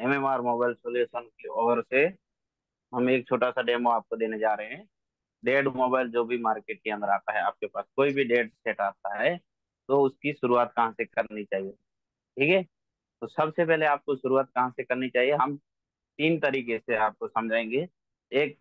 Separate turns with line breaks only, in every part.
MMR mobile solution की ओर से हम एक छोटा सा डेमो आपको देने जा रहे हैं। डेड मोबाइल जो भी मार्केट के अंदर आता है, आपके पास कोई भी डेड सेट आता है, तो उसकी शुरुआत कहाँ से करनी चाहिए। ठीक है। तो सबसे पहले आपको शुरुआत कहाँ से करनी चाहिए, हम तीन तरीके से आपको समझाएंगे। एक,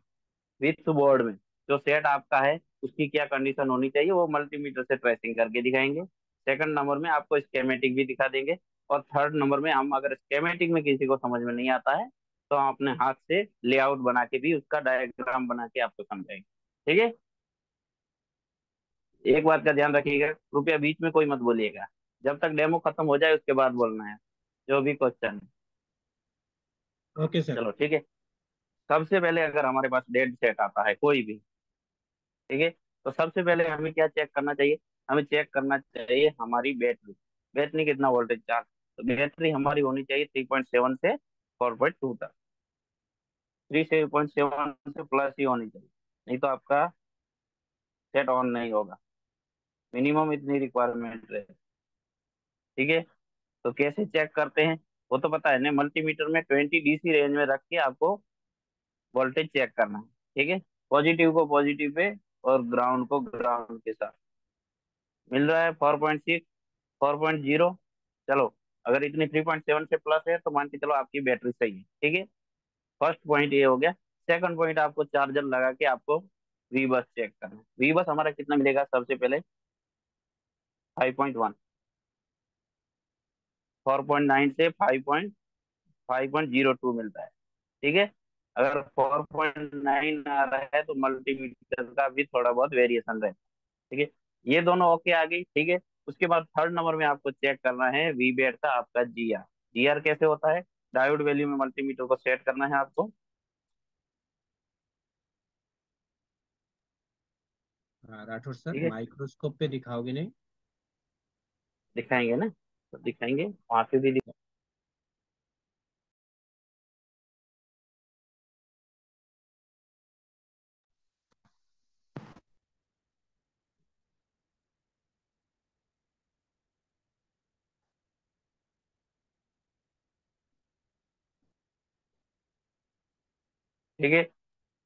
विथ बोर्ड में जो सेट आपका है उसकी क्या कंडीशन होनी चाहिए, वो मल्टीमीटर से ट्रेसिंग करके दिखाएंगे। सेकंड नंबर में आपको स्केमेटिक भी दिखा देंगे। और थर्ड नंबर में हम, अगर स्केमेटिक में किसी को समझ में नहीं आता है, तो हम अपने हाथ से लेआउट बना के भी उसका डायग्राम बना के आपको समझाएंगे। ठीक है। एक बात का ध्यान रखिएगा, कृपया बीच में कोई मत बोलिएगा। जब तक डेमो खत्म हो जाए उसके बाद बोलना है, जो भी क्वेश्चन है।
Okay sir.
चलो ठीक है। सबसे पहले अगर हमारे पास डेड सेट आता है कोई भी, ठीक है, तो सबसे पहले हमें क्या चेक करना चाहिए, हमें चेक करना चाहिए हमारी बैटरी। बैटरी कितना वोल्टेज चार्ज, तो बैटरी हमारी होनी चाहिए 3.7 से 4.2 तक। 3.7 से प्लस ही होनी चाहिए, नहीं तो आपका सेट ऑन नहीं होगा। मिनिमम इतनी रिक्वायरमेंट है। ठीक है। तो कैसे चेक करते हैं, वो तो पता है ना, मल्टीमीटर में 20 DC रेंज में रख के आपको वोल्टेज चेक करना है। ठीक है। पॉजिटिव को पॉजिटिव पे और ग्राउंड को ग्राउंड के साथ। मिल रहा है 4.6, 4.0। चलो, अगर इतनी 3.7 से प्लस है तो मान के चलो आपकी बैटरी सही है। ठीक है। फर्स्ट पॉइंट ये हो गया। सेकंड पॉइंट, आपको चार्जर लगा के आपको वी बस चेक करना है। वी बस हमारा कितना मिलेगा, सबसे पहले 5.1। 4.9 से 5.02 मिलता है। ठीक है। अगर 4.9 आ रहा है तो मल्टीमीटर का भी थोड़ा बहुत वेरिएशन रहता है। ठीक है। ये दोनों ओके आ गई। ठीक है। उसके बाद थर्ड नंबर में आपको चेक करना है वी बेट का आपका GR। GR कैसे होता है, डायोड वैल्यू में मल्टीमीटर को सेट करना है आपको।
हाँ राठौर सर,
ठीक है।
माइक्रोस्कोप पे दिखाओगे नहीं?
दिखाएंगे ना, तो दिखाएंगे वहां पे भी ठीक है।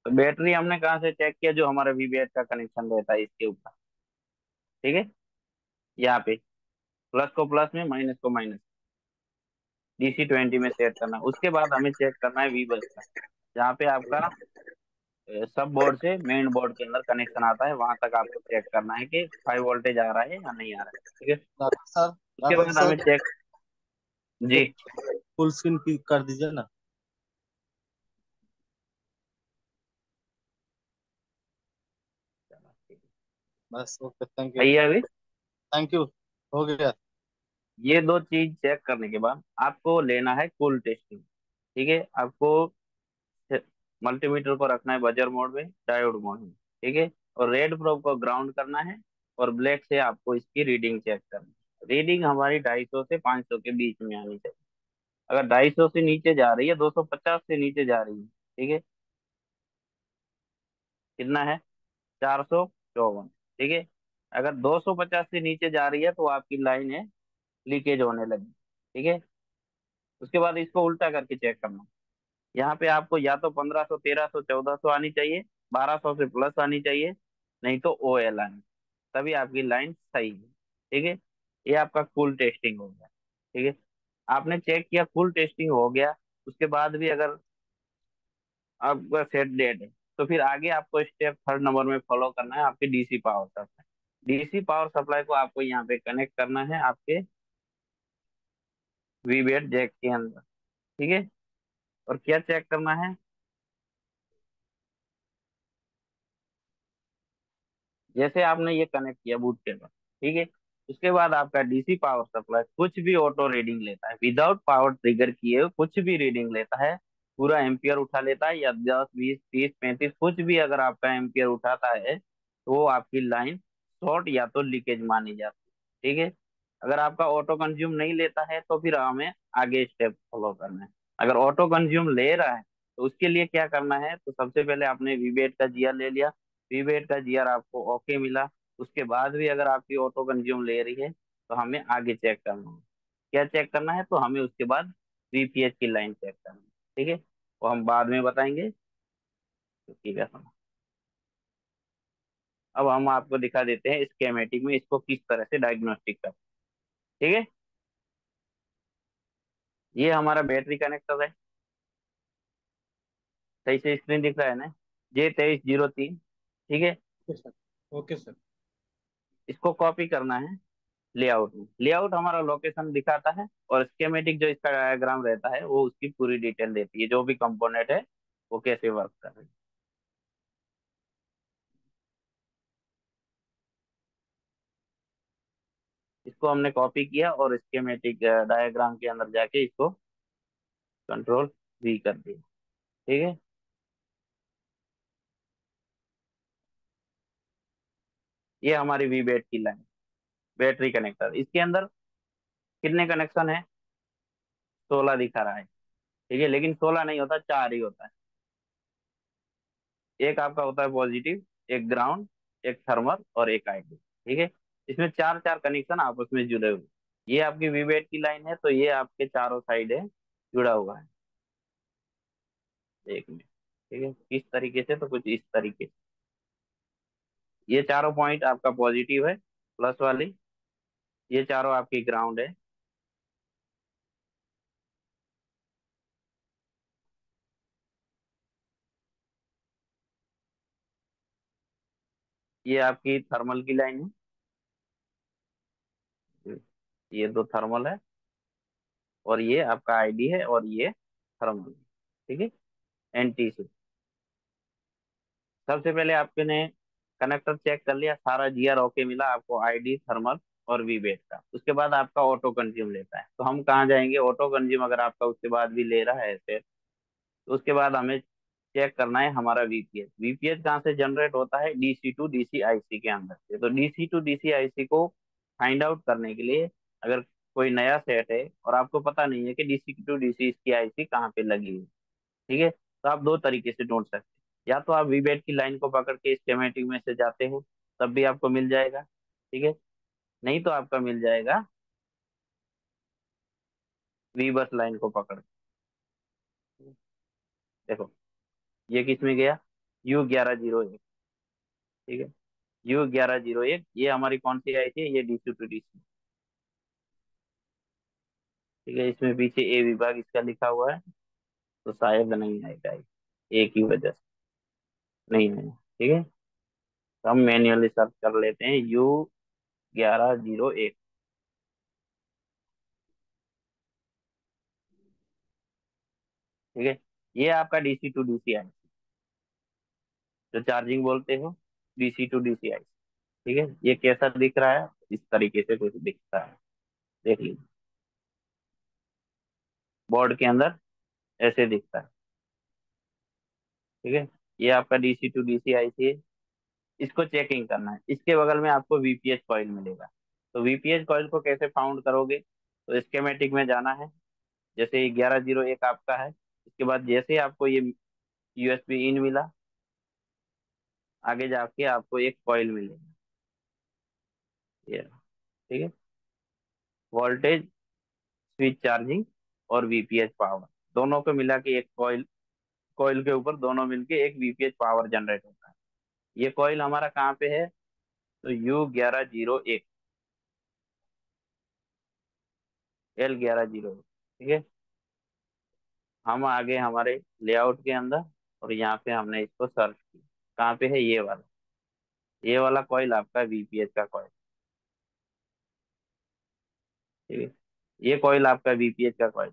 तो बैटरी हमने कहाँ से चेक किया, जो हमारा वी बेट का कनेक्शन रहता है इसके ऊपर। ठीक है। यहाँ पे प्लस को प्लस में, माइनस को माइनस, DC20 में सेट करना है। उसके बाद हमें चेक करना है वी बस का, जहाँ पे आपका सब बोर्ड से मेन बोर्ड के अंदर कनेक्शन आता है, वहां तक आपको चेक करना है कि 5 वोल्टेज आ रहा है या नहीं आ रहा है। ठीक है।
राठौर सर।
उसके
राठौर
बाद हमें
सर,
चेक। जी।
एक फुल स्क्रीन की कर दीजिए ना। बस ओके, थैंक यू।
सही है अभी।
Thank you. हो गया।
ये दो चीज चेक करने के बाद आपको लेना है कूल टेस्टिंग। ठीक है। आपको मल्टीमीटर को रखना है बजर मोड में, डायोड मोड में। ठीक है। और रेड प्रोब को ग्राउंड करना है, और ब्लैक से आपको इसकी रीडिंग चेक करनी है। रीडिंग हमारी 250 से 500 के बीच में आनी चाहिए। अगर 250 से नीचे जा रही है, 250 से नीचे जा रही है, ठीक है, कितना है, 454। ठीक है। अगर 250 से नीचे जा रही है तो आपकी लाइन है लीकेज होने लगी। ठीक है। उसके बाद इसको उल्टा करके चेक करना। यहाँ पे आपको या तो 1500, 1300, 1400 आनी चाहिए, 1200 से प्लस आनी चाहिए, नहीं तो OL आनी, तभी आपकी लाइन सही है। ठीक है। ये आपका कूल टेस्टिंग हो गया। ठीक है। आपने चेक किया, कूल टेस्टिंग हो गया। उसके बाद भी अगर आपका सेट डेड है, तो फिर आगे आपको स्टेप थर्ड नंबर में फॉलो करना है, आपके DC power supply. DC power supply को आपको यहाँ पे कनेक्ट करना है आपके वीबेट जैक के अंदर। ठीक है। और क्या चेक करना है, जैसे आपने ये कनेक्ट किया बूट टेबल, ठीक है, उसके बाद आपका DC पावर सप्लाई कुछ भी ऑटो रीडिंग लेता है, विदाउट पावर ट्रिगर किए हुए कुछ भी रीडिंग लेता है, पूरा एम्पियर उठा लेता है, या 10, 20, 30, 35 कुछ भी अगर आपका एम्पियर उठाता है, तो वो आपकी लाइन शॉर्ट या तो लीकेज मानी जाती है। ठीक है। अगर आपका ऑटो कंज्यूम नहीं लेता है तो फिर हमें आगे स्टेप फॉलो करना है। अगर ऑटो कंज्यूम ले रहा है तो उसके लिए क्या करना है, तो सबसे पहले आपने वीवेट का GR ले लिया। वीवेट का GR आपको ओके मिला। उसके बाद भी अगर आपकी ऑटो कंज्यूम ले रही है तो हमें आगे चेक करना है। क्या चेक करना है, तो हमें उसके बाद वीपीएच की लाइन चेक करना है। ठीक है, वो हम बाद में बताएंगे। तो ठीक है समझ। अब हम आपको दिखा देते हैं स्केमेटिक में इसको किस तरह से डायग्नोस्टिक कर। ठीक है, ये हमारा बैटरी कनेक्टर है। सही से स्क्रीन दिख रहा है ना? J2303। ठीक है,
ओके सर। Okay sir.
इसको कॉपी करना है लेआउट में। लेआउट हमारा लोकेशन दिखाता है, और स्केमेटिक जो इसका डायग्राम रहता है वो उसकी पूरी डिटेल देती है, जो भी कंपोनेंट है वो कैसे वर्क कर रहे हैं। इसको हमने कॉपी किया और स्केमेटिक डायग्राम के अंदर जाके इसको कंट्रोल V कर दिया। ठीक है, ये हमारी वी बैट की लाइन, बैटरी कनेक्टर। इसके अंदर कितने कनेक्शन है? 16 दिखा रहा है। ठीक है, लेकिन 16 नहीं होता, 4 ही होता है। एक आपका होता है पॉजिटिव, एक ग्राउंड, एक थर्मल और एक आईडी। ठीक है, इसमें चार चार कनेक्शन आपस में जुड़े हुए। ये आपकी वीवेट की लाइन है, तो ये आपके चारों साइड है, जुड़ा हुआ है। एक मिनट। ठीक है, किस तरीके से? तो कुछ इस तरीके से। ये चारों पॉइंट आपका पॉजिटिव है, प्लस वाली। ये चारों आपकी ग्राउंड है। ये आपकी थर्मल की लाइन है। ये दो थर्मल है, और ये आपका आईडी है, और ये थर्मल है। ठीक है, एनटी से। सबसे पहले आपने कनेक्टर चेक कर लिया, सारा जीआर ओके मिला आपको, आईडी, थर्मल और वीबेट का। उसके बाद आपका ऑटो कंज्यूम लेता है, तो हम कहाँ जाएंगे? ऑटो कंज्यूम अगर आपका उसके बाद भी ले रहा है ऐसे, तो उसके बाद हमें चेक करना है हमारा वीपीएच। वीपीएच कहाँ से जनरेट होता है? डीसी टू डीसी आईसी के अंदर से। तो डीसी टू डीसी आईसी को फाइंड आउट करने के लिए, अगर कोई नया सेट है और आपको पता नहीं है कि डीसी टू डीसी इसकी आईसी कहाँ पे लगी हुई है, ठीक है, तो आप दो तरीके से ढूंढ सकते हैं। या तो आप वीबेट की लाइन को पकड़ के स्केमेटिक में से जाते हो, तब भी आपको मिल जाएगा। ठीक है, नहीं तो आपका मिल जाएगा वी बस लाइन को पकड़ के। देखो, ये किस में गया? U1101। ठीक है, U1101, ये हमारी कौन सी आई थी? ये डीसी टू डीसी। ठीक है, इसमें पीछे ए विभाग इसका लिखा हुआ है, तो शायद नहीं आएगा ये, ए की वजह से नहीं है। ठीक है, तो हम मैन्युअली सर्च कर लेते हैं U1101। ठीक है, ये आपका डीसी टू डीसी आई, जो चार्जिंग बोलते हो, डीसी टू डीसी आई। ठीक है, ये कैसा दिख रहा है? इस तरीके से कुछ दिखता है, देख लीजिए। बोर्ड के अंदर ऐसे दिखता है। ठीक है, ये आपका डीसी टू डीसी आई है। इसको चेकिंग करना है। इसके बगल में आपको वीपीएच कॉइल मिलेगा। तो वीपीएच कॉइल को कैसे फाउंड करोगे? तो स्केमेटिक में जाना है। जैसे 1101 आपका है, इसके बाद जैसे आपको ये यूएसबी इन मिला, आगे जाके आपको एक कॉइल मिलेगा, ये। ठीक है, वोल्टेज, स्विच चार्जिंग और वीपीएच पावर, दोनों को मिला के एक कॉइल, कॉइल के ऊपर दोनों मिलके एक वीपीएच पावर जनरेट होता है। ये कॉइल हमारा कहाँ पे है? तो U1101, L1101। ठीक है, हम आगे हमारे लेआउट के अंदर, और यहाँ पे हमने इसको सर्च किया। कहाँ पे है? ये वाला कॉइल आपका वीपीएच का कॉइल। ठीक है, ये कॉइल आपका वीपीएच का कॉइल।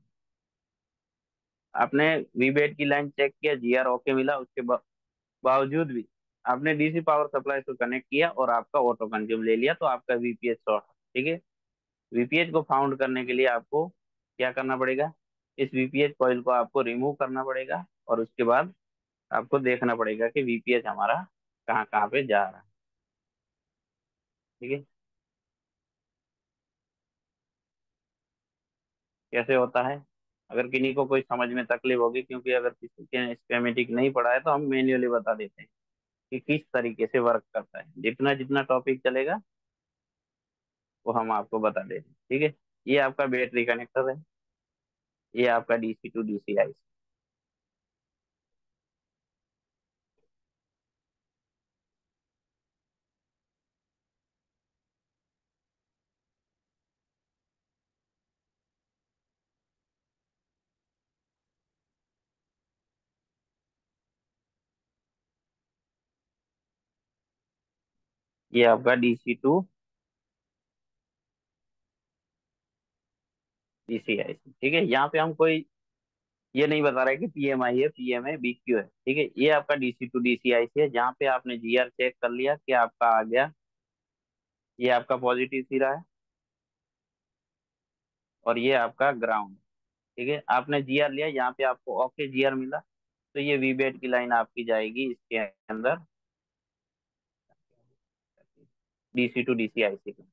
आपने वीबेट की लाइन चेक किया, जीआर ओके मिला, उसके बावजूद भी आपने डीसी पावर सप्लाई से कनेक्ट किया और आपका ऑटो कंज्यूम ले लिया, तो आपका वीपीएच शॉर्ट है। ठीक है, वीपीएच को फाउंड करने के लिए आपको क्या करना पड़ेगा? इस वीपीएच कॉइल को आपको रिमूव करना पड़ेगा, और उसके बाद आपको देखना पड़ेगा कि वीपीएच हमारा कहाँ कहाँ पे जा रहा है। ठीक है, कैसे होता है? अगर किन्हीं को कोई समझ में तकलीफ होगी, क्योंकि अगर किसी के स्केमेटिक नहीं पढ़ा है, तो हम मैन्युअली बता देते हैं कि किस तरीके से वर्क करता है। जितना जितना टॉपिक चलेगा वो हम आपको बता देते हैं। ठीक है, ये आपका बैटरी कनेक्टर है। ये आपका डीसी टू डीसी आईसी। ये आपका डीसी टू डीसी आईसी। ठीक है, यहाँ पे हम कोई ये नहीं बता रहे कि पीएमआई है, पीएम है, बीक्यू है। ठीक है, ये आपका डीसी टू डीसी आईसी है, जहाँ पे आपने जीआर चेक कर लिया कि आपका आ गया, ये आपका पॉजिटिव सिरा है, और ये आपका ग्राउंड। ठीक है, आपने जीआर लिया, यहाँ पे आपको ओके जीआर मिला, तो ये वीबेट की लाइन आपकी जाएगी इसके अंदर, डीसी टू डीसी आईसी का।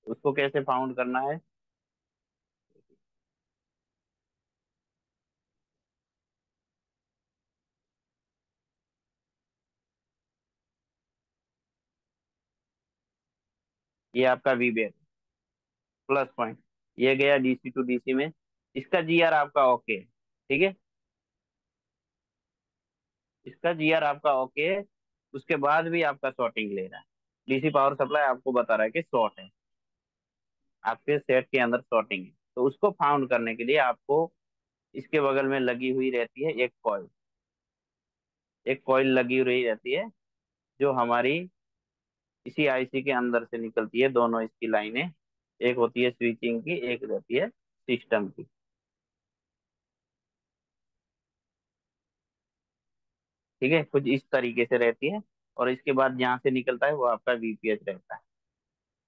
उसको कैसे फाउंड करना है? ये आपका वीबेट प्लस पॉइंट, ये गया डीसी टू डीसी में, इसका जीआर आपका ओके है। ठीक है, इसका जीआर आपका ओके है, उसके बाद भी आपका शॉर्टिंग ले रहा है, डीसी पावर सप्लाई आपको बता रहा है कि शॉर्ट है, आपके सेट के अंदर शॉर्टिंग है। तो उसको फाउंड करने के लिए आपको इसके बगल में लगी हुई रहती है एक कॉइल, एक कॉइल लगी हुई रहती है, जो हमारी इसी आईसी के अंदर से निकलती है, दोनों इसकी लाइनें, एक होती है स्विचिंग की, एक रहती है सिस्टम की। ठीक है, कुछ इस तरीके से रहती है, और इसके बाद जहाँ से निकलता है वो आपका वीपीएच रहता है।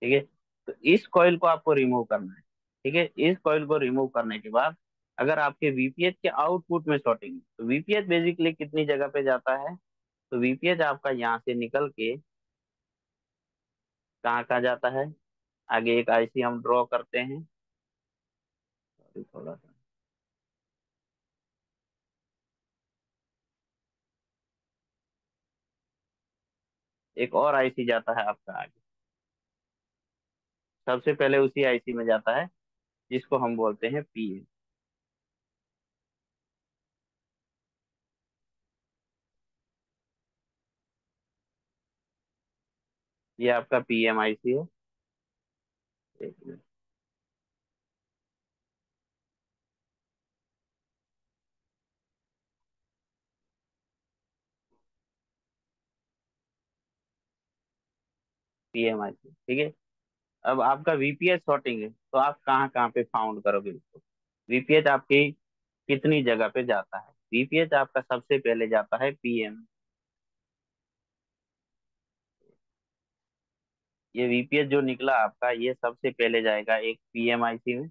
ठीक है, तो इस कॉइल को आपको रिमूव करना है। ठीक है, इस कॉइल को रिमूव करने के बाद अगर आपके वीपीएच के आउटपुट में शॉर्टिंग है, तो वीपीएच बेसिकली कितनी जगह पे जाता है, तो वीपीएच आपका यहाँ से निकल के कहाँ कहाँ जाता है, आगे एक आईसी हम ड्रॉ करते हैं। Sorry, थोड़ा सा, एक और आईसी जाता है आपका आगे, सबसे पहले उसी आईसी में जाता है, जिसको हम बोलते हैं पीए। ये आपका पीएम आईसी है। एक मिनट, पीएम आईसी। ठीक है, अब आपका वीपीएच शॉर्टिंग है, तो आप कहाँ कहाँ पे फाउंड करोगे इसको, वीपीएच आपकी कितनी जगह पे जाता है? वीपीएच आपका सबसे पहले जाता है पीएम। ये वीपीएच जो निकला आपका, ये सबसे पहले जाएगा एक पीएम आईसी में,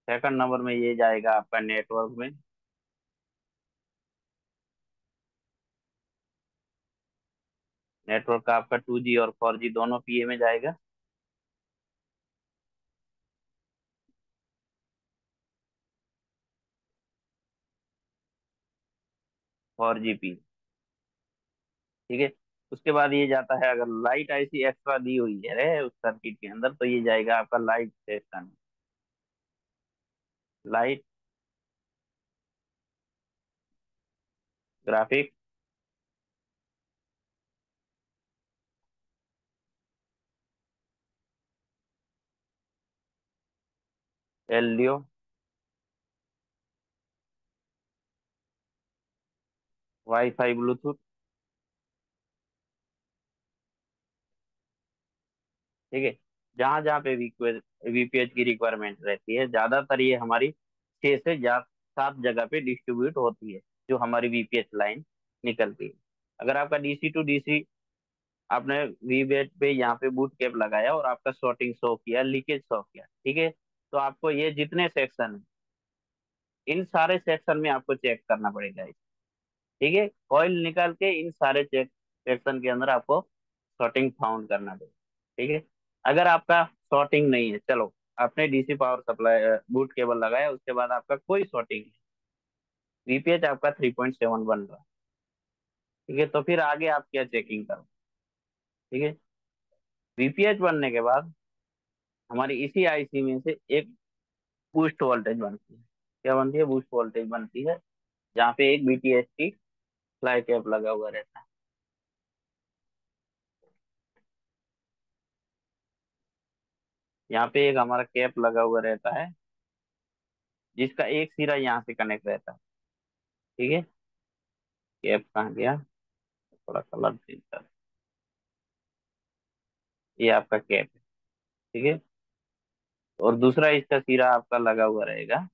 सेकंड नंबर में ये जाएगा आपका नेटवर्क में, नेटवर्क का आपका 2G और 4G दोनों पीए में जाएगा। Four G P. ठीक है, उसके बाद ये जाता है, अगर लाइट आईसी एक्स्ट्रा दी हुई है उस सर्किट के अंदर, तो ये जाएगा आपका light section, light graphic, LDO, wifi, Bluetooth. ठीक है, जहां जहां पे वीपीएच की रिक्वायरमेंट रहती है, ज्यादातर ये हमारी 6 से 7 जगह पे डिस्ट्रीब्यूट होती है, जो हमारी वीपीएच लाइन निकलती है। अगर आपका डीसी टू डीसी, आपने वीबेट पे यहाँ पे बूट कैप लगाया और आपका शॉर्टिंग शो किया, लीकेज शो किया, ठीक है, तो आपको ये जितने सेक्शन है, इन सारे सेक्शन में आपको चेक करना पड़ेगा। ठीक है, कॉइल निकाल के इन सारे चेक सेक्शन के अंदर आपको शॉर्टिंग फाउंड करना पड़ेगा। ठीक है, अगर आपका शॉर्टिंग नहीं है, चलो आपने DC power supply boot cable लगाया, उसके बाद आपका कोई शॉर्टिंग नहीं, वीपीएच आपका 3.7 बन रहा है। ठीक है, तो फिर आगे आप क्या चेकिंग करो? ठीक है, वीपीएच बनने के बाद हमारी इसी आईसी में से एक बूस्ट वोल्टेज बनती है। क्या बनती है? बूस्ट वोल्टेज बनती है, जहाँ पे एक बीटीएस की फ्लाई कैप लगा हुआ रहता है। यहाँ पे एक हमारा कैप लगा हुआ रहता है, जिसका एक सिरा यहाँ से कनेक्ट रहता है। ठीक है। कैप कहाँ गया? थोड़ा कलर चेंज कर। ये आपका कैप है। ठीक है। और दूसरा इसका सिरा आपका लगा हुआ रहेगा,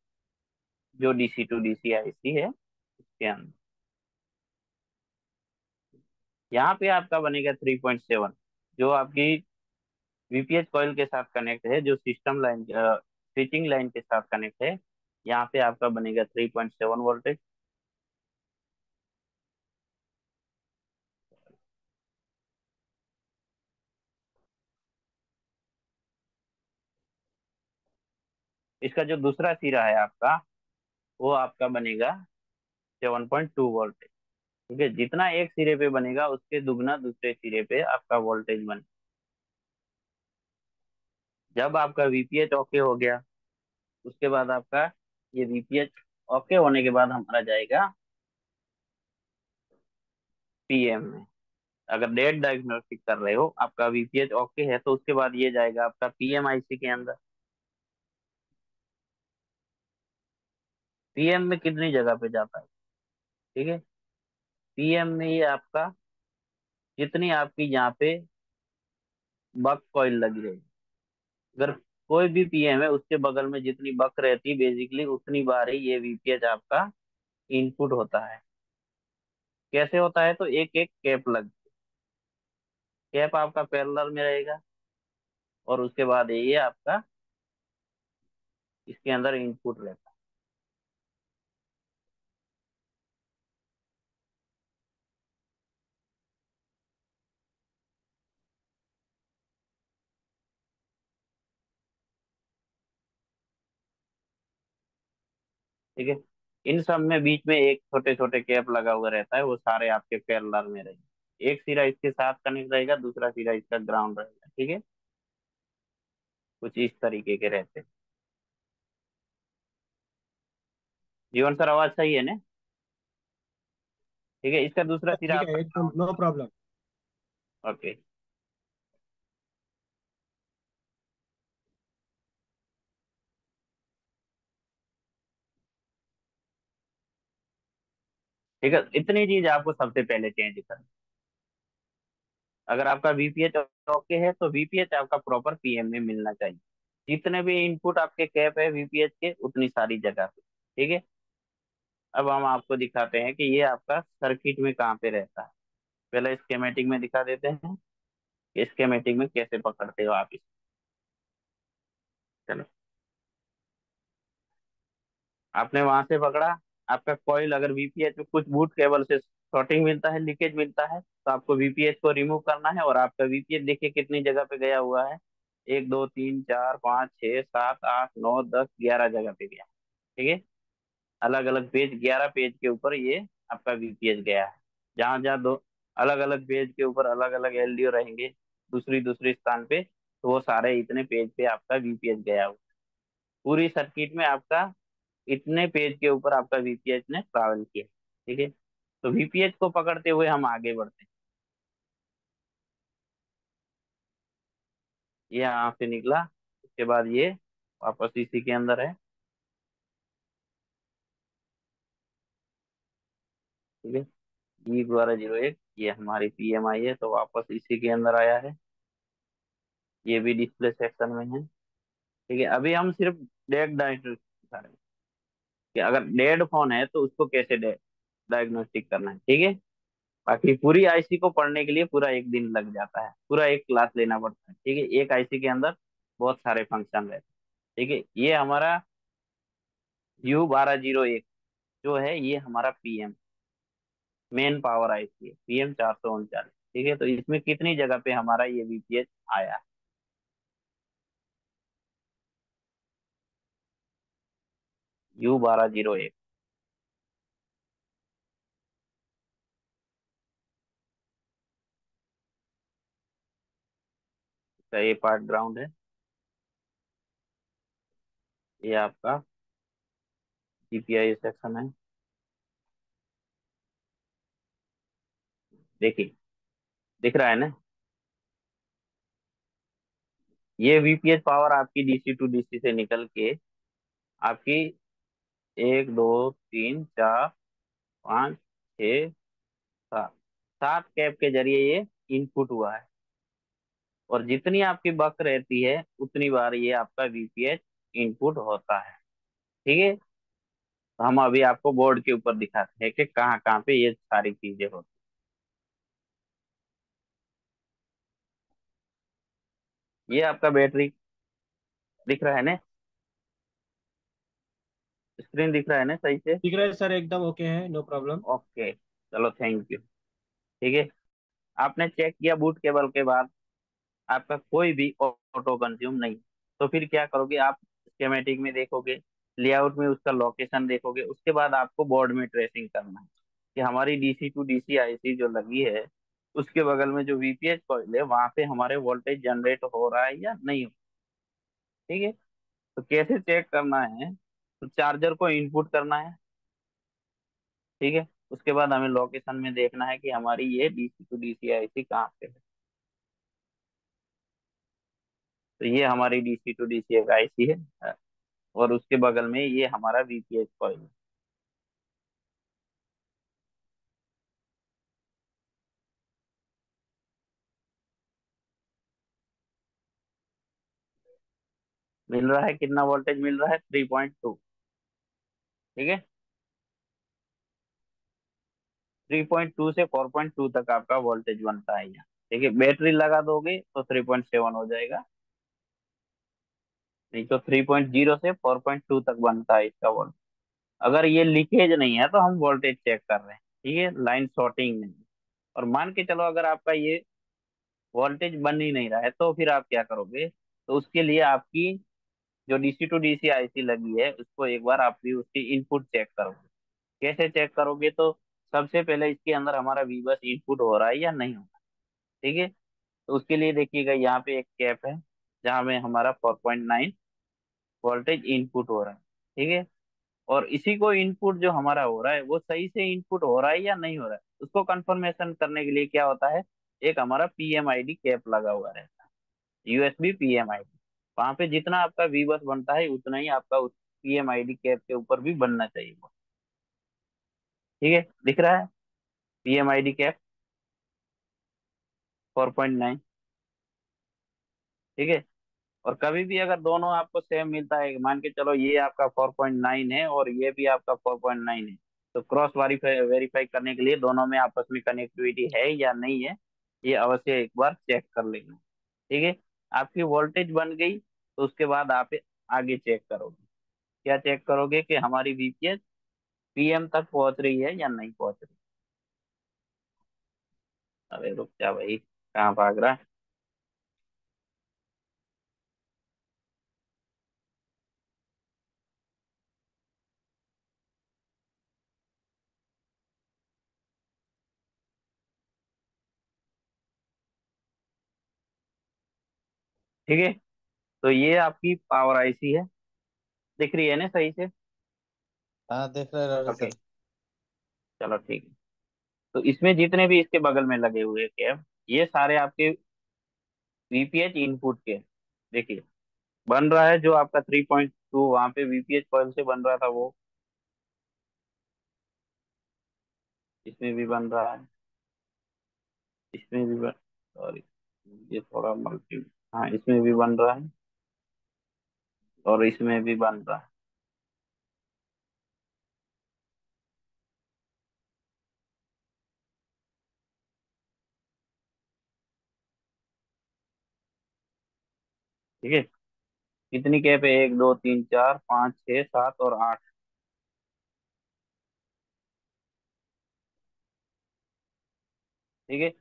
जो डीसी टू डीसी आईसी है उसके अंदर। यहाँ पे आपका बनेगा 3.7, जो आपकी वीपीएच कॉइल के साथ कनेक्ट है, जो सिस्टम लाइन स्विचिंग लाइन के साथ कनेक्ट है। यहाँ पे आपका बनेगा 3.7 वोल्टेज। इसका जो दूसरा सिरा है आपका, वो आपका बनेगा 7.2 वोल्टेज। ठीक है। जितना एक सिरे पे बनेगा, उसके दुगना दूसरे सिरे पे आपका वोल्टेज बने। जब आपका वीपीएच ओके हो गया, उसके बाद आपका ये वीपीएच ओके होने के बाद हमारा जाएगा पीएम में। अगर डेट डायग्नोस्टिक कर रहे हो, आपका वीपीएच ओके है, तो उसके बाद ये जाएगा आपका पीएमआईसी के अंदर। पीएम में कितनी जगह पे जाता है? ठीक है। पीएम में ये आपका जितनी आपकी यहाँ पे बक कॉइल लगी रहेगी, अगर कोई भी पीएम है उसके बगल में जितनी बक रहती है, बेसिकली उतनी बार ही ये वीपीएच आपका इनपुट होता है। कैसे होता है? तो एक एक कैप लग, कैप आपका पैरेलल में रहेगा, और उसके बाद ये आपका इसके अंदर इनपुट रहता है। ठीक है। इन सब में बीच में एक छोटे छोटे कैप लगा हुआ रहता है, वो सारे आपके पैरेलल में रहेंगे। एक सिरा इसके साथ कनेक्ट रहेगा, दूसरा सिरा इसका ग्राउंड रहेगा। ठीक है। कुछ इस तरीके के रहते हैं। जीवन सर, आवाज सही है ना? ठीक है। इसका दूसरा सिरा
ठीक है,
आपका
एकदम
ग्राउंड।
No problem.
ओके। ठीक है। इतनी चीज आपको सबसे पहले चेंज करनी। अगर आपका वीपीएच ओके है, तो वीपीएच आपका प्रॉपर पीएम में मिलना चाहिए। जितने भी इनपुट आपके कैप है वीपीएच के, उतनी सारी जगह पे। ठीक है। अब हम आपको दिखाते हैं कि ये आपका सर्किट में कहाँ पे रहता है। पहले स्केमेटिक में दिखा देते हैं कि स्केमेटिक में कैसे पकड़ते हो आप इसे। चलो, आपने वहां से पकड़ा। आपका कॉइल अगर वीपीएच में कुछ बूट केबल से शॉर्टिंग मिलता है, लीकेज मिलता है, तो आपको वीपीएच को रिमूव करना है। और आपका वीपीएच देखिए कितनी जगह पे गया हुआ है। 1 2 3 4 5 6 7 8 9 10 11 जगह पे गया। ठीक है। अलग अलग पेज, 11 पेज के ऊपर ये आपका वीपीएच गया है। जहां जहां दो अलग अलग पेज के ऊपर अलग अलग एलडीओ रहेंगे, दूसरी दूसरी स्थान पे, तो वो सारे इतने पेज पे आपका वीपीएच गया हुआ। पूरी सर्किट में आपका इतने पेज के ऊपर आपका वीपीएच ने ट्रैवल किया। ठीक है। तो वीपीएच को पकड़ते हुए हम आगे बढ़ते हैं। ये यहाँ से निकला, उसके बाद ये वापस इसी के अंदर है। ठीक है। G1201 ये हमारी पीएमआई है, तो वापस इसी के अंदर आया है। ये भी डिस्प्ले सेक्शन में है। ठीक है। अभी हम सिर्फ डेड डायग्नोस्टिक दिखा रहे हैं कि अगर डेड फोन है तो उसको कैसे डायग्नोस्टिक करना है। ठीक है। बाकी पूरी आईसी को पढ़ने के लिए पूरा एक दिन लग जाता है, पूरा एक क्लास लेना पड़ता है। ठीक है। एक आईसी के अंदर बहुत सारे फंक्शन रहते हैं। ठीक है। ये हमारा U1201 जो है, ये हमारा पीएम मेन पावर आईसी है, PM439। ठीक है। तो इसमें कितनी जगह पे हमारा ये वीपीएच आया है? U1201 का ये पार्ट ग्राउंड है। ये आपका जीपीआई सेक्शन है। देखिए, दिख रहा है ना? ये वीपीएच पावर आपकी डीसी टू डीसी से निकल के आपकी 1 2 3 4 5 6 7 7 कैप के जरिए ये इनपुट हुआ है। और जितनी आपकी बक रहती है उतनी बार ये आपका वीपीएच इनपुट होता है। ठीक है। तो हम अभी आपको बोर्ड के ऊपर दिखाते हैं कि कहाँ कहाँ पे ये सारी चीजें होती हैं। ये आपका बैटरी दिख रहा है ना? स्क्रीन दिख रहा है ना सही से?
दिख रहा है सर, एकदम ओके है, नो प्रॉब्लम।
ओके, चलो थैंक यू। ठीक है। आपने चेक किया बूट केबल के बाद आपका कोई भी ऑटो कंज्यूम नहीं। तो फिर क्या करोगे आप? स्केमेटिक में देखोगे, लेआउट में उसका लोकेशन देखोगे, उसके बाद आपको बोर्ड में ट्रेसिंग करना है कि हमारी डीसी टू डीसी आईसी जो लगी है उसके बगल में जो वीपीएच कॉइल है वहां पे हमारे वोल्टेज जनरेट हो रहा है या नहीं हो। ठीक है। तो कैसे चेक करना है? तो चार्जर को इनपुट करना है। ठीक है। उसके बाद हमें लोकेशन में देखना है कि हमारी ये डीसी टू डीसी आईसी कहाँ पे है। तो ये हमारी डीसी टू डीसी एक आईसी है और उसके बगल में ये हमारा वीपीएच कॉइल है। मिल रहा है कितना वोल्टेज मिल रहा है? 3.2। ठीक है। 3.2 से 4.2 तक आपका वोल्टेज बनता है यहाँ। ठीक है। बैटरी लगा दोगे तो 3.7 हो जाएगा, नहीं तो 3.0 से 4.2 तक बनता है इसका वोल्टेज। अगर ये लीकेज नहीं है तो हम वोल्टेज चेक कर रहे हैं। ठीक है, लाइन शॉर्टिंग नहीं है। और मान के चलो अगर आपका ये वोल्टेज बन ही नहीं रहा है तो फिर आप क्या करोगे? तो उसके लिए आपकी जो डीसी टू डीसी आईसी लगी है उसको एक बार आप भी उसकी इनपुट चेक करोगे। कैसे चेक करोगे? तो सबसे पहले इसके अंदर हमारा वीबस इनपुट हो रहा है या नहीं हो रहा है। ठीक है। तो उसके लिए देखिएगा यहाँ पे एक कैप है जहाँ में हमारा 4.9 वोल्टेज इनपुट हो रहा है। ठीक है। और इसी को इनपुट जो हमारा हो रहा है वो सही से इनपुट हो रहा है या नहीं हो रहा है उसको कंफर्मेशन करने के लिए क्या होता है? एक हमारा पीएमआईडी कैप लगा हुआ रहता है, यूएसबी पीएमआईडी। वहां पे जितना आपका वीबस बनता है उतना ही आपका उस पीएमआईडी कैप के ऊपर भी बनना चाहिए। ठीक है। दिख रहा है पीएमआईडी कैप 4.9। ठीक है। और कभी भी अगर दोनों आपको सेम मिलता है, मान के चलो ये आपका 4.9 है और ये भी आपका 4.9 है, तो क्रॉस वेरीफाई वेरीफाई करने के लिए दोनों में आपस में कनेक्टिविटी है या नहीं है ये अवश्य एक बार चेक कर लेना। ठीक है। आपकी वोल्टेज बन गई तो उसके बाद आप आगे चेक करोगे। क्या चेक करोगे? कि हमारी वीपीएच पीएम तक पहुंच रही है या नहीं पहुंच रही। अरे रुक जा भाई, कहाँ भाग रहा है? ठीक है। तो ये आपकी पावर आईसी है, दिख रही है ना सही से?
हाँ देख रहे रवि
ओके,
सर।
चलो ठीक है। तो इसमें जितने भी इसके बगल में लगे हुए कैप ये सारे आपके वीपीएच इनपुट के हैं। देखिए, बन रहा है जो आपका 3.2 वहां पे वीपीएच कॉइल से बन रहा था वो इसमें भी बन रहा है, इसमें भी बन, सॉरी ये थोड़ा मल्टी, हाँ इसमें भी बन रहा है और इसमें भी बन रहा है। ठीक है। कितनी कैप है? 1 2 3 4 5 6 7 और 8। ठीक है।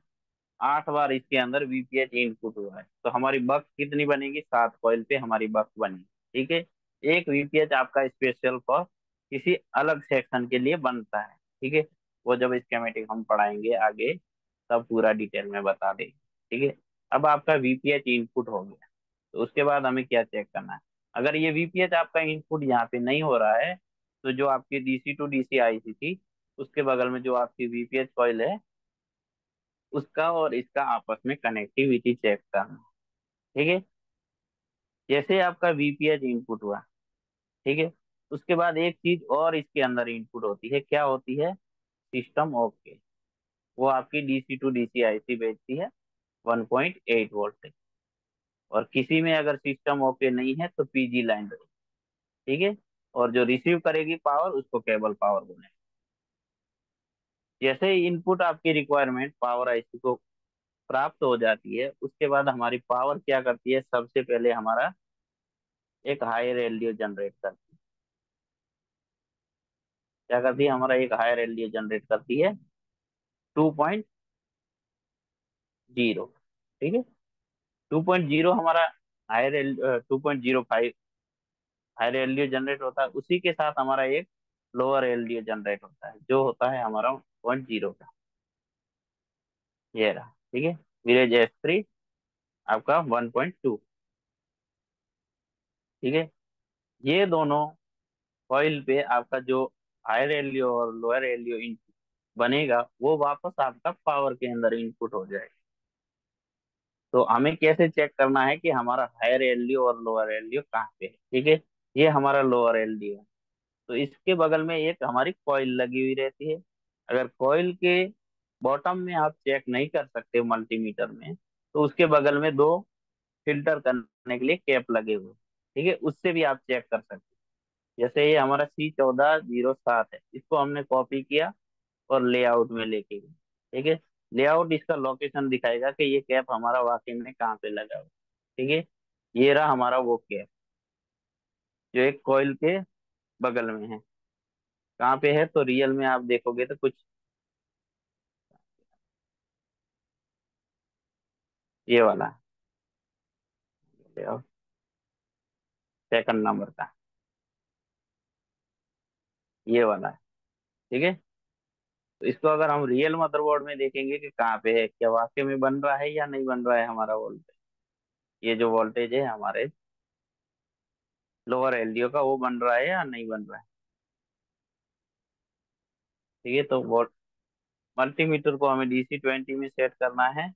8 बार इसके अंदर वीपीएच इनपुट हुआ है तो हमारी बक कितनी बनेगी? 7 कॉइल पे हमारी बक बनेगी। ठीक है। एक वीपीएच आपका स्पेशल फॉर किसी अलग सेक्शन के लिए बनता है। ठीक है। वो जब स्कीमेटिक हम पढ़ाएंगे आगे तब पूरा डिटेल में बता देंगे। ठीक है। अब आपका वीपीएच इनपुट हो गया तो उसके बाद हमें क्या चेक करना है? अगर ये वीपीएच आपका इनपुट यहाँ पे नहीं हो रहा है, तो जो आपकी डीसी टू डीसी आईसी थी, उसके बगल में जो आपकी वीपीएच कॉइल है, उसका और इसका आपस में कनेक्टिविटी चेक करना। ठीक है। जैसे आपका वीपीएच इनपुट हुआ, ठीक है, उसके बाद एक चीज और इसके अंदर इनपुट होती है, क्या होती है? System okay. वो आपकी डीसी टू डीसी आईसी भेजती है 1.8 वोल्ट तक। और किसी में अगर सिस्टम ओके नहीं है तो पीजी लाइन रहेगी। ठीक है। और जो रिसीव करेगी पावर, उसको केबल पावर बोले। जैसे ही इनपुट आपकी रिक्वायरमेंट पावर आईसी को प्राप्त हो जाती है, उसके बाद हमारी पावर क्या करती है? सबसे पहले हमारा एक हायर एलडीओ जनरेट करती है। क्या करती है? हमारा एक हायर एलडीओ जनरेट करती है 2.0। ठीक है। 2.0 हमारा higher L 2.05 higher LDO generate होता है। उसी के साथ हमारा एक लोअर एलडीओ जनरेट होता है, जो होता है हमारा 0.0 का। ये रहा। ठीक है। विलेज S3 आपका 1.2। ठीक है। ये दोनों कॉइल पे आपका जो हायर एलडीओ और लोअर एलडीओ इनपुट बनेगा, वो वापस आपका पावर के अंदर इनपुट हो जाएगा। तो हमें कैसे चेक करना है कि हमारा हायर एलडीओ और लोअर एलडीओ कहाँ पे है? ठीक है। ये हमारा लोअर एलडीओ है। तो इसके बगल में एक हमारी कॉइल लगी हुई रहती है। अगर कॉइल के बॉटम में आप चेक नहीं कर सकते मल्टीमीटर में, तो उसके बगल में दो फिल्टर करने के लिए कैप लगे हुए हैं। ठीक है, उससे भी आप चेक कर सकते हैं। जैसे ये हमारा C1407 है, इसको हमने कॉपी किया और लेआउट में लेके गए। ठीक है। लेआउट इसका लोकेशन दिखाएगा कि ये कैप हमारा वाकई में कहाँ पे लगा हुआ है। ठीक है। ये रहा हमारा वो कैप, जो एक कॉइल के बगल में है। कहाँ पे है? तो रियल में आप देखोगे तो कुछ ये वाला है, सेकंड नंबर का, ये वाला है। ठीक है। तो इसको अगर हम रियल मदरबोर्ड में देखेंगे कि कहाँ पे है, क्या वाकई में बन रहा है या नहीं बन रहा है हमारा वोल्टेज, ये जो वोल्टेज है हमारे लोअर एलडीओ का, वो बन रहा है या नहीं बन रहा है। ठीक है। तो वो मल्टीमीटर को हमें DC20 में सेट करना है,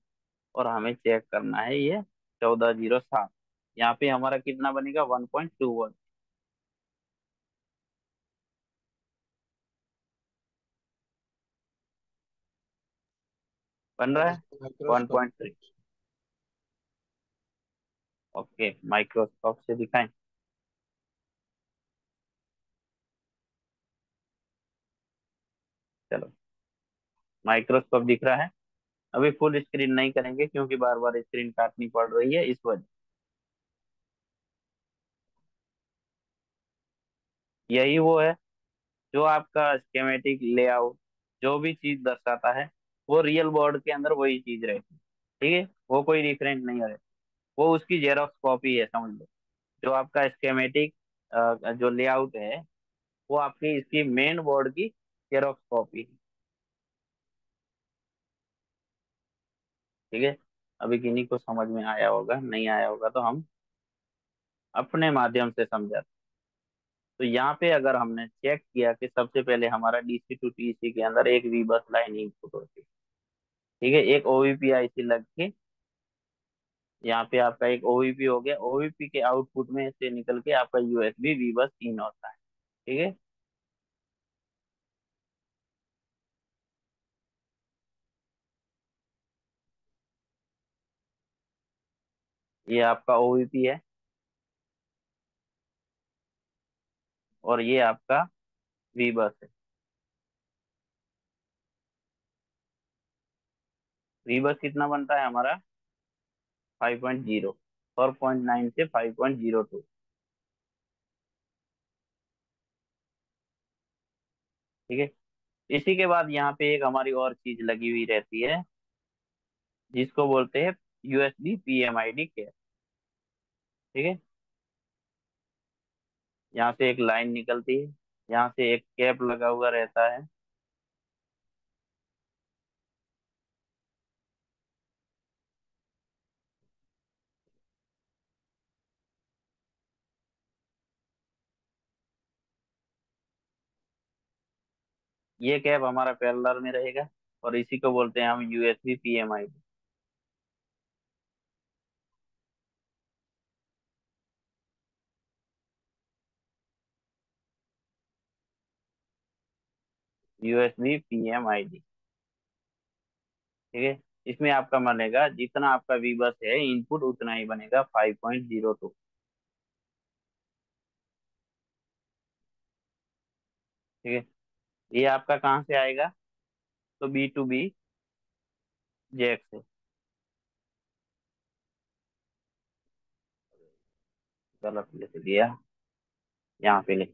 और हमें चेक करना है ये 1407। यहाँ पे हमारा कितना बनेगा? 1.2 वोल्ट। बन रहा
सर
है
इसको
one
microscope.
Point three okay, microscope से दिखाएं। चलो, माइक्रोस्कोप दिख रहा है। अभी फुल स्क्रीन नहीं करेंगे, क्योंकि बार बार स्क्रीन काटनी पड़ रही है, इस वजह। यही वो है जो आपका स्केमेटिक लेआउट जो भी चीज दर्शाता है, वो रियल बोर्ड के अंदर वही चीज रहती है। ठीक है। वो कोई डिफरेंट नहीं है। वो उसकी जेरॉक्स कॉपी है, समझ लो। जो आपका स्केमेटिक जो लेआउट है, वो आपकी इसकी मेन बोर्ड की जेरॉक्स कॉपी है। ठीक है। अभी किन्हीं को समझ में आया होगा, नहीं आया होगा तो हम अपने माध्यम से समझाते। तो यहाँ पे अगर हमने चेक किया कि सबसे पहले हमारा डीसी टू टीसी के अंदर एक वी बस लाइन इनपुट होती है। ठीक है। एक ओवीपी आईसी लग के यहाँ पे आपका एक ओवीपी हो गया। ओवीपी के आउटपुट में से निकल के आपका यूएसबी वी बस इन होता है। ठीक है। ये आपका ओवीपी है, और ये आपका वी बस है। वी बस कितना बनता है हमारा? 5.0, 4.9 से 5.02। ठीक है। इसी के बाद यहाँ पे एक हमारी और चीज लगी हुई रहती है, जिसको बोलते हैं यूएसबी पीएमआईडी के। ठीक है। यहाँ से एक लाइन निकलती है, यहाँ से एक कैप लगा हुआ रहता है। ये कैप हमारा पैरेलल में रहेगा, और इसी को बोलते हैं हम यूएसबी पीएमआईडी। यूएसबी पीएमआईडी, ठीक है। इसमें आपका बनेगा, जितना आपका वी बस है इनपुट उतना ही बनेगा, 5.02। ठीक है। ये आपका कहाँ से आएगा? तो बी टू बी जैक से। गलत लिख दिया, यहाँ पे लिख।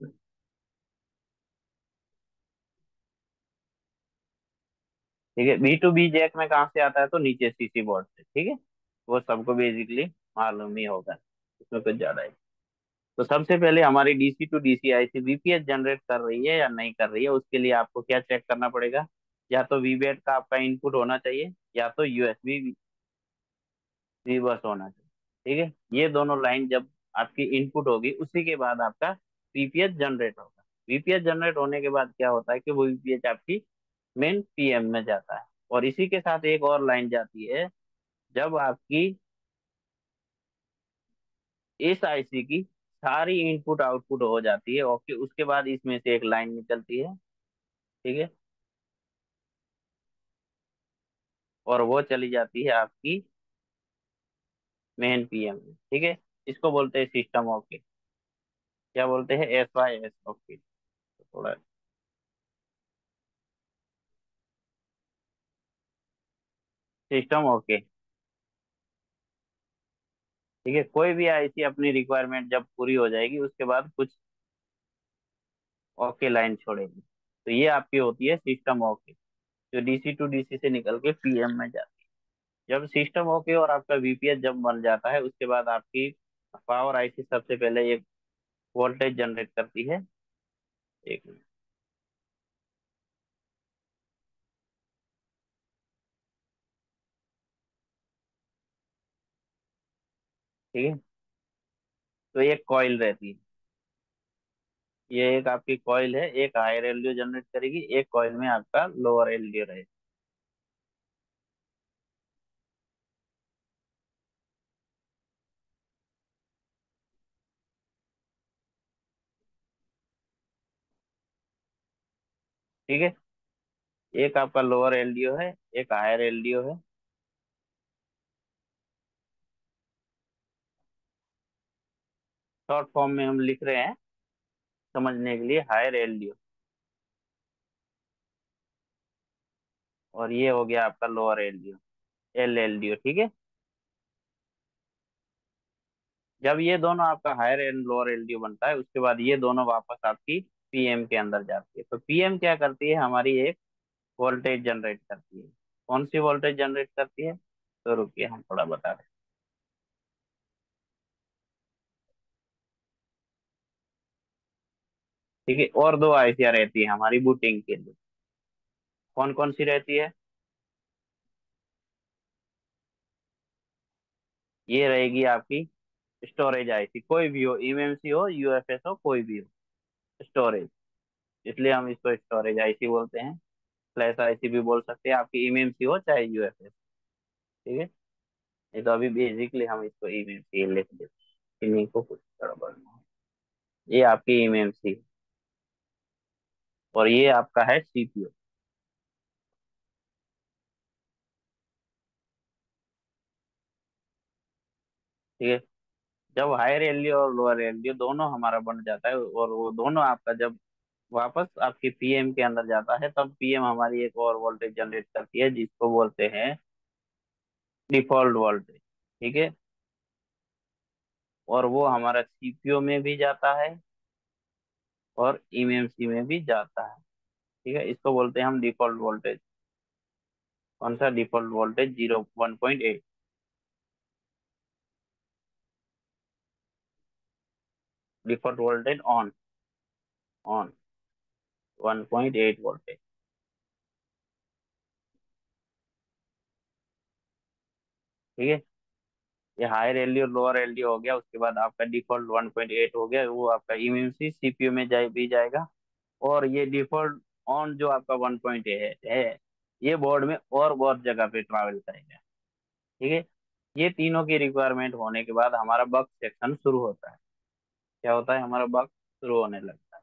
ठीक है, बी टू बी जैक में कहाँ से आता है? तो नीचे सीसी बोर्ड से, ठीक है। वो सबको बेसिकली मालूम ही होगा, इसमें कुछ ज्यादा है। तो सबसे पहले हमारी DC to DC IC VPS generate कर रही है या नहीं कर रही है, उसके लिए आपको क्या चेक करना पड़ेगा? या तो वीबेट का आपका इनपुट होना चाहिए, या तो यूएसबी वी बस होना चाहिए। ठीक है, ये दोनों लाइन जब आपकी इनपुट होगी, उसी के बाद आपका वीपीएस जनरेट होगा। वीपीएस जनरेट होने के बाद क्या होता है कि वो वीपीएस आपकी मेन पीएम में जाता है। और इसी के साथ एक और लाइन जाती है, जब आपकी इस आईसी की सारी इनपुट आउटपुट हो जाती है, ओके, उसके बाद इसमें से एक लाइन निकलती है। ठीक है, और वो चली जाती है आपकी मेन पीएम में। ठीक है, इसको बोलते हैं सिस्टम ओके। क्या बोलते हैं? SYS okay. तो थोड़ा सिस्टम ओके। ठीक है, कोई भी आईसी अपनी रिक्वायरमेंट जब पूरी हो जाएगी, उसके बाद कुछ ओके लाइन छोड़ेगी, तो ये आपकी होती है सिस्टम ओके, जो डीसी टू डीसी से निकल के पीएम में जाती है। जब सिस्टम ओके और आपका वीपीएस जब बन जाता है, उसके बाद आपकी पावर आईसी सबसे पहले एक वोल्टेज जनरेट करती है। एक मिनट। ठीक है, तो एक कॉइल रहती है, ये एक आपकी कॉइल है, एक हायर एलडीओ जनरेट करेगी, एक कॉइल में आपका लोअर एलडीओ रहेगा। ठीक है, एक आपका लोअर एलडीओ है, एक हायर एलडीओ है। शॉर्ट फॉर्म में हम लिख रहे हैं समझने के लिए, हायर एलडीओ, और ये हो गया आपका लोअर एलडीओ, LLDO। ठीक है, जब ये दोनों आपका हायर एंड लोअर एलडीओ बनता है, उसके बाद ये दोनों वापस आपकी पीएम के अंदर जाती है। तो पीएम क्या करती है? हमारी एक वोल्टेज जनरेट करती है। कौन सी वोल्टेज जनरेट करती है? तो रुकिए, हम थोड़ा बता रहे हैं। ठीक है, और दो आईसियां रहती है हमारी बूटिंग के लिए। कौन कौन सी रहती है? ये रहेगी आपकी स्टोरेज आईसी, कोई भी हो, ईएमएमसी हो, यूएफएस हो, कोई भी हो, स्टोरेज, इसलिए हम इसको स्टोरेज आईसी बोलते हैं। फ्लैश आईसी भी बोल सकते हैं, आपकी ईएमएमसी हो चाहे यूएफएस। ठीक है, ये तो अभी बेसिकली हम इसको ईएमएमसी लिख देते हैं, इन्हीं को कुछ गड़बड़ ना हो। ये आपकी ईएमएमसी, और ये आपका है सीपीयू। ठीक है, जब हायर एलडीओ और लोअर एलडीओ दोनों हमारा बन जाता है, और वो दोनों आपका जब वापस आपकी पीएम के अंदर जाता है, तब पीएम हमारी एक और वोल्टेज जनरेट करती है, जिसको बोलते हैं डिफॉल्ट वोल्टेज। ठीक है, और वो हमारा सीपीयू में भी जाता है और ईएमएमसी में भी जाता है। ठीक है, इसको बोलते हैं हम डिफॉल्ट वोल्टेज। कौन सा? Default voltage 1.8। Default voltage on, on 1.8 voltage. ठीक है, ये हायर एलडीओ लोअर एलडीओ हो गया, उसके बाद आपका डिफॉल्ट 1.8 हो गया, वो आपका ईएमएमसी सीपीयू में भी जाएगा। और ये डिफॉल्ट ऑन जो आपका 1 पॉइंट है ये बोर्ड में और बहुत जगह पे ट्रैवल करेगा। ठीक है। ये तीनों की रिक्वायरमेंट होने के बाद हमारा बग सेक्शन शुरू होता है। क्या होता है, हमारा बग शुरू होने लगता है।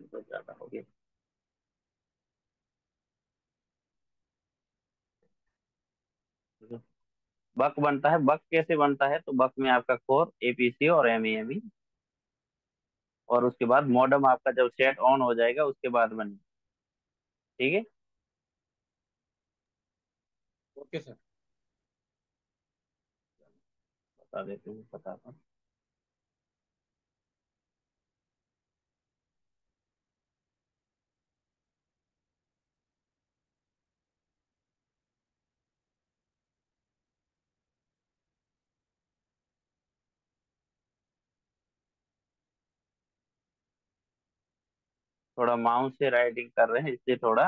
तो ज्यादा हो गया। बग बनता है, बग कैसे बनता है, तो बग में आपका कोर, एपीसी और एमईएमई, और उसके बाद मॉडेम आपका जब सेट ऑन हो जाएगा उसके बाद बनेगा। ठीक है।
Okay sir.
बता देते हैं, बताता हूँ। थोड़ा माउस से राइटिंग कर रहे हैं इसलिए थोड़ा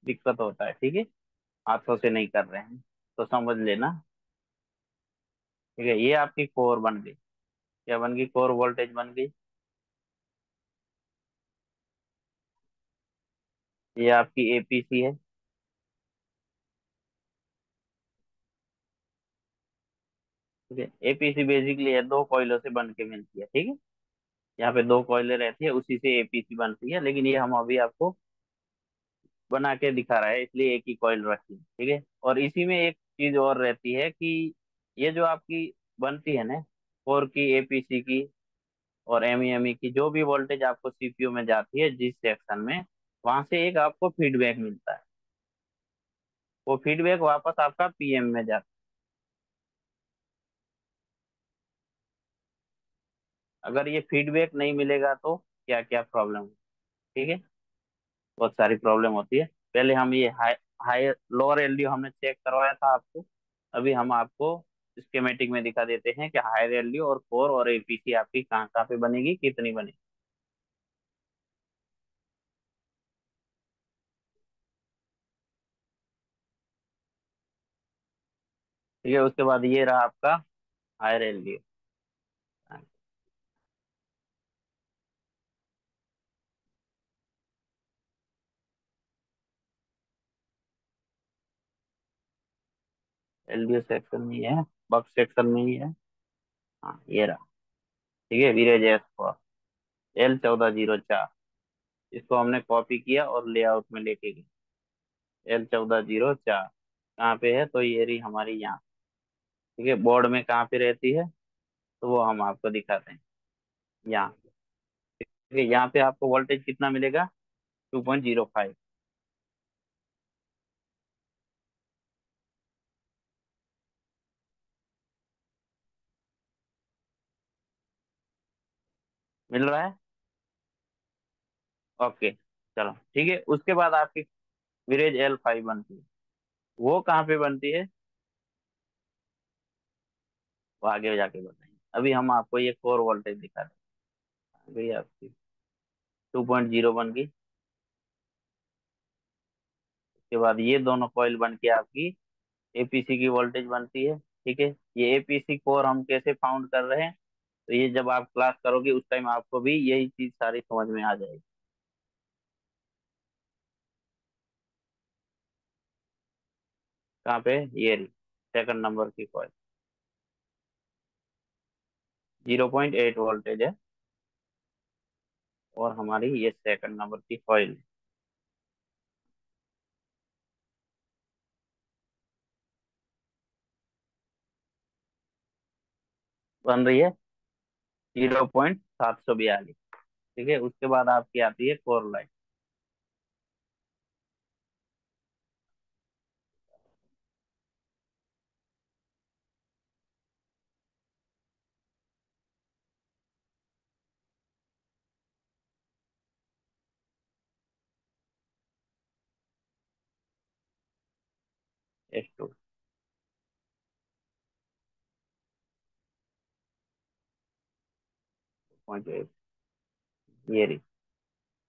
दिक्कत होता है। ठीक है। हाथों से नहीं कर रहे हैं तो समझ लेना। ठीक है। ये आपकी कोर बन गई। क्या बन गई, कोर वोल्टेज बन गई। ये आपकी एपीसी है। ठीक है। एपीसी बेसिकली है, दो कॉइलों से बन के मिलती है। ठीक है। यहाँ पे दो कॉइलें रहती है, उसी से एपीसी बनती है, लेकिन ये हम अभी आपको बना के दिखा रहा है इसलिए एक ही कॉइल रखी है। ठीक है। और इसी में एक चीज और रहती है कि ये जो आपकी बनती है ना, कोर की, एपीसी की और एमईएमई की, जो भी वोल्टेज आपको सीपीयू में जाती है जिस सेक्शन में, वहां से एक आपको फीडबैक मिलता है। वो फीडबैक वापस आपका पीएम में जाता है। अगर ये फीडबैक नहीं मिलेगा तो क्या क्या प्रॉब्लम। ठीक है। बहुत सारी प्रॉब्लम होती है। पहले हम ये हाई हाई लोअर एलडीओ हमने चेक करवाया था आपको। अभी हम आपको स्कीमेटिक में दिखा देते हैं कि हायर एलडीओ और कोर और एपीसी आपकी कहाँ कहाँ पे बनेगी, कितनी बनेगी। ठीक है। उसके बाद ये रहा आपका हायर एलडीओ। एलडीओ सेक्शन में ही है, बक्स सेक्शन में ही है। हाँ ये रहा। ठीक है। विरेज एस फोर, L1404। इसको हमने कॉपी किया और लेआउट में लेके गए। L1404 कहाँ पे है, तो ये रही हमारी यहाँ। ठीक है। बोर्ड में कहाँ पे रहती है, तो वो हम आपको दिखाते हैं यहाँ। ठीक है। यहाँ पे आपको वोल्टेज कितना मिलेगा, 2.05। मिल रहा है। ओके। चलो ठीक है। उसके बाद आपकी विरेज L5 बनती है। वो कहाँ पे बनती है, वो आगे जाके बताएंगे। अभी हम आपको ये कोर वोल्टेज दिखा रहे हैं। अभी आपकी 2.0 बन गई। उसके बाद ये दोनों कॉइल बन के आपकी एपीसी की वोल्टेज बनती है। ठीक है। ये एपीसी कोर हम कैसे फाउंड कर रहे हैं, तो ये जब आप क्लास करोगे उस टाइम आपको भी यही चीज सारी समझ में आ जाएगी। कहाँ पे, ये रही सेकंड नंबर की कॉइल, 0.8 वोल्टेज है। और हमारी ये सेकंड नंबर की कॉइल बन रही है 0.742। ठीक है। उसके बाद आपकी आती है कोर लाइन। S2 0.8, ये रही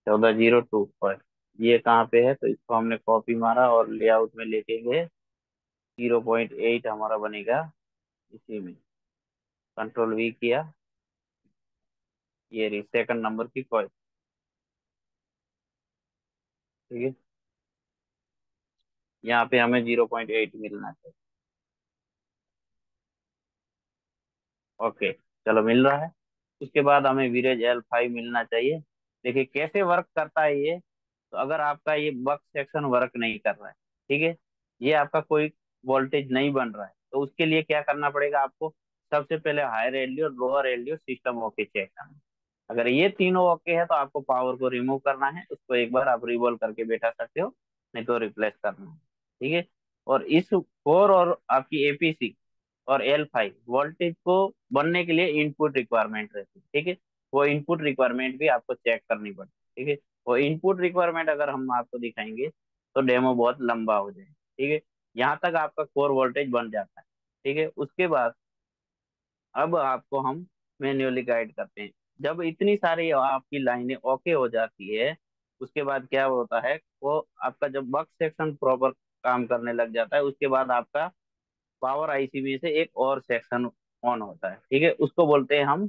1402 पर। ये कहाँ पे है, तो इसको हमने कॉपी मारा और लेआउट में लेके गए। 0.8 हमारा बनेगा इसी में। कंट्रोल V किया, ये रही सेकंड नंबर की कॉइल। ठीक है, यहाँ पे हमें 0.8 मिलना चाहिए। ओके, चलो मिल रहा है। उसके बाद हमें वीरेज L5 मिलना चाहिए। देखिए कैसे वर्क करता है ये। तो अगर आपका ये बक सेक्शन वर्क नहीं कर रहा है, ठीक है, ये आपका कोई वोल्टेज नहीं बन रहा है, तो उसके लिए क्या करना पड़ेगा आपको। सबसे पहले हायर एलडीओ और lower LDO system okay check करना। अगर ये तीनों ओके है तो आपको पावर को रिमूव करना है, उसको एक बार आप रिवॉल्व करके बैठा सकते हो, नहीं तो रिप्लेस करना है। ठीक है। और इस कोर और आपकी एपीसी और L5 वोल्टेज को बनने के लिए इनपुट रिक्वायरमेंट रहती है। ठीक है, वो इनपुट रिक्वायरमेंट भी आपको चेक करनी पड़ती है। ठीक है, वो इनपुट रिक्वायरमेंट अगर हम आपको दिखाएंगे तो डेमो बहुत लंबा हो जाएगा। ठीक है, यहाँ तक आपका कोर वोल्टेज बन जाता है। ठीक है, उसके बाद अब आपको हम मैन्युअली गाइड करते हैं। जब इतनी सारी आपकी लाइनें ओके हो जाती है, उसके बाद क्या होता है, वो आपका जब बक सेक्शन प्रॉपर काम करने लग जाता है, उसके बाद आपका पावर आईसी में से एक और सेक्शन ऑन होता है। ठीक है, उसको बोलते हैं हम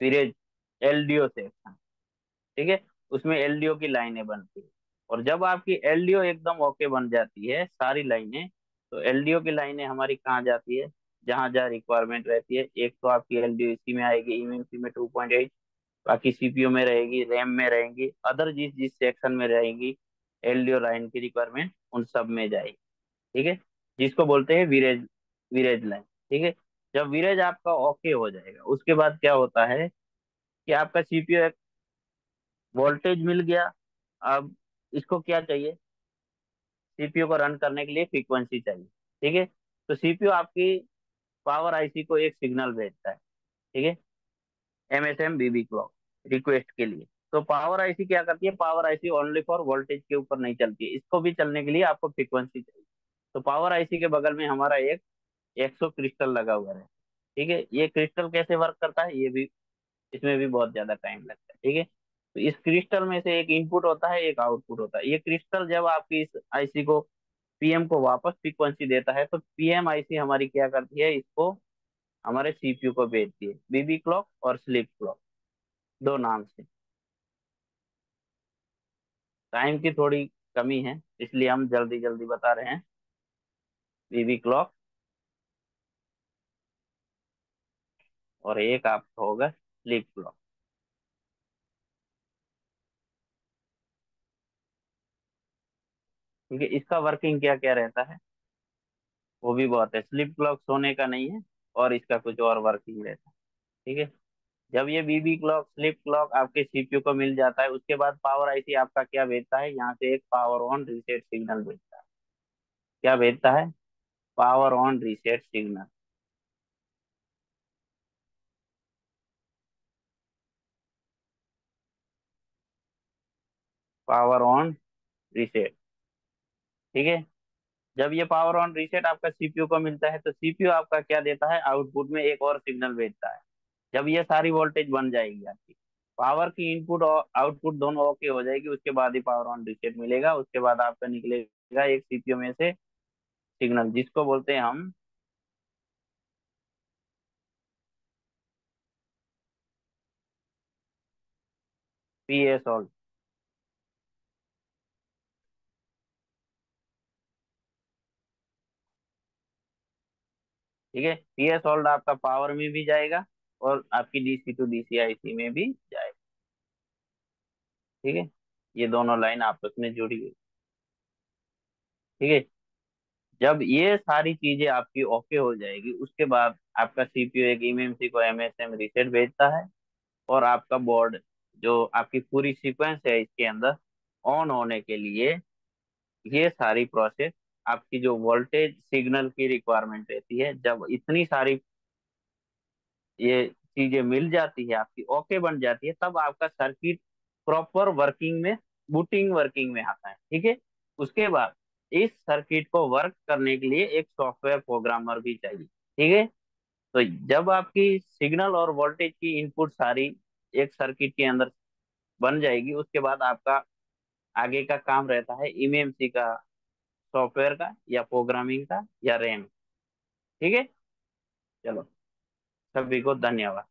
फिर एलडीओ सेक्शन। ठीक है, उसमें एलडीओ की लाइनें बनती है। और जब आपकी एलडीओ एकदम ओके बन जाती है सारी लाइनें, तो एलडीओ की लाइनें हमारी कहाँ जाती है, जहां जहाँ रिक्वायरमेंट रहती है। एक तो आपकी एलडीओ इसी में आएगी, ईएमसी में 2.8, बाकी सीपीयू में रहेगी, रैम में रहेंगी, अदर जिस जिस सेक्शन में रहेगी एलडीओ लाइन की रिक्वायरमेंट उन सब में जाएगी। ठीक है, जिसको बोलते हैं विरेज, विरेज लाइन। ठीक है, जब विरेज आपका ओके हो जाएगा, उसके बाद क्या होता है कि आपका सीपीयू एक वोल्टेज मिल गया। अब इसको क्या चाहिए, सीपीयू को रन करने के लिए फ्रीक्वेंसी चाहिए। ठीक है, तो सीपीयू आपकी पावर आईसी को एक सिग्नल भेजता है। ठीक है, एमएसएम बीबी क्लॉक रिक्वेस्ट के लिए। तो पावर आईसी क्या करती है, power IC only for voltage के ऊपर नहीं चलती है, इसको भी चलने के लिए आपको फ्रीक्वेंसी चाहिए। तो पावर आईसी के बगल में हमारा एक 100 क्रिस्टल लगा हुआ है। ठीक है, ये क्रिस्टल कैसे वर्क करता है, ये भी इसमें भी बहुत ज्यादा टाइम लगता है। ठीक है, तो इस क्रिस्टल में से एक इनपुट होता है, एक आउटपुट होता है। ये क्रिस्टल जब आपकी इस आईसी को, पीएम को वापस फ्रीक्वेंसी देता है, तो पीएम आईसी हमारी क्या करती है, इसको हमारे सीपीयू को भेजती है, बीबी क्लॉक और स्लीप क्लॉक, दो नाम से। टाइम की थोड़ी कमी है इसलिए हम जल्दी जल्दी बता रहे हैं। बीबी क्लॉक और एक आपका होगा स्लीप क्लॉक। क्योंकि इसका वर्किंग क्या क्या रहता है, वो भी बहुत है। स्लीप क्लॉक सोने का नहीं है, और इसका कुछ और वर्किंग रहता है। ठीक है, जब ये बीबी क्लॉक स्लीप क्लॉक आपके सीपीयू को मिल जाता है, उसके बाद पावर आईसी आपका क्या भेजता है, यहाँ से एक पावर ऑन रीसेट सिग्नल भेजता है। क्या भेजता है, power on reset signal. Power on reset. ठीक है, जब ये पावर ऑन रीसेट आपका सीपीयू को मिलता है, तो सीपीयू आपका क्या देता है, आउटपुट में एक और सिग्नल भेजता है। जब ये सारी वोल्टेज बन जाएगी आपकी, पावर की इनपुट और आउटपुट दोनों ओके हो जाएगी, उसके बाद ही पावर ऑन रीसेट मिलेगा। उसके बाद आपका निकलेगा एक सीपीयू में से सिग्नल, जिसको बोलते हैं हम पीएस होल्ड। ठीक है, पीएस होल्ड आपका पावर में भी जाएगा और आपकी डीसी टू डीसी आईसी में भी जाएगा। ठीक है, ये दोनों लाइन आपस में जुड़ी हुई। ठीक है, जब ये सारी चीजें आपकी ओके हो जाएगी, उसके बाद आपका सीपीयू एक एमएमसी को एमएसएम रीसेट भेजता है, और आपका बोर्ड जो आपकी पूरी सीक्वेंस है इसके अंदर ऑन होने के लिए, ये सारी प्रोसेस आपकी जो वोल्टेज सिग्नल की रिक्वायरमेंट रहती है, जब इतनी सारी ये चीजें मिल जाती है आपकी ओके बन जाती है, तब आपका सर्किट प्रॉपर वर्किंग में, बूटिंग वर्किंग में आता है। ठीक है, उसके बाद इस सर्किट को वर्क करने के लिए एक सॉफ्टवेयर प्रोग्रामर भी चाहिए। ठीक है, तो जब आपकी सिग्नल और वोल्टेज की इनपुट सारी एक सर्किट के अंदर बन जाएगी, उसके बाद आपका आगे का काम रहता है एमएमसी का, सॉफ्टवेयर का, या प्रोग्रामिंग का, या रैम। ठीक है, चलो, सभी को धन्यवाद।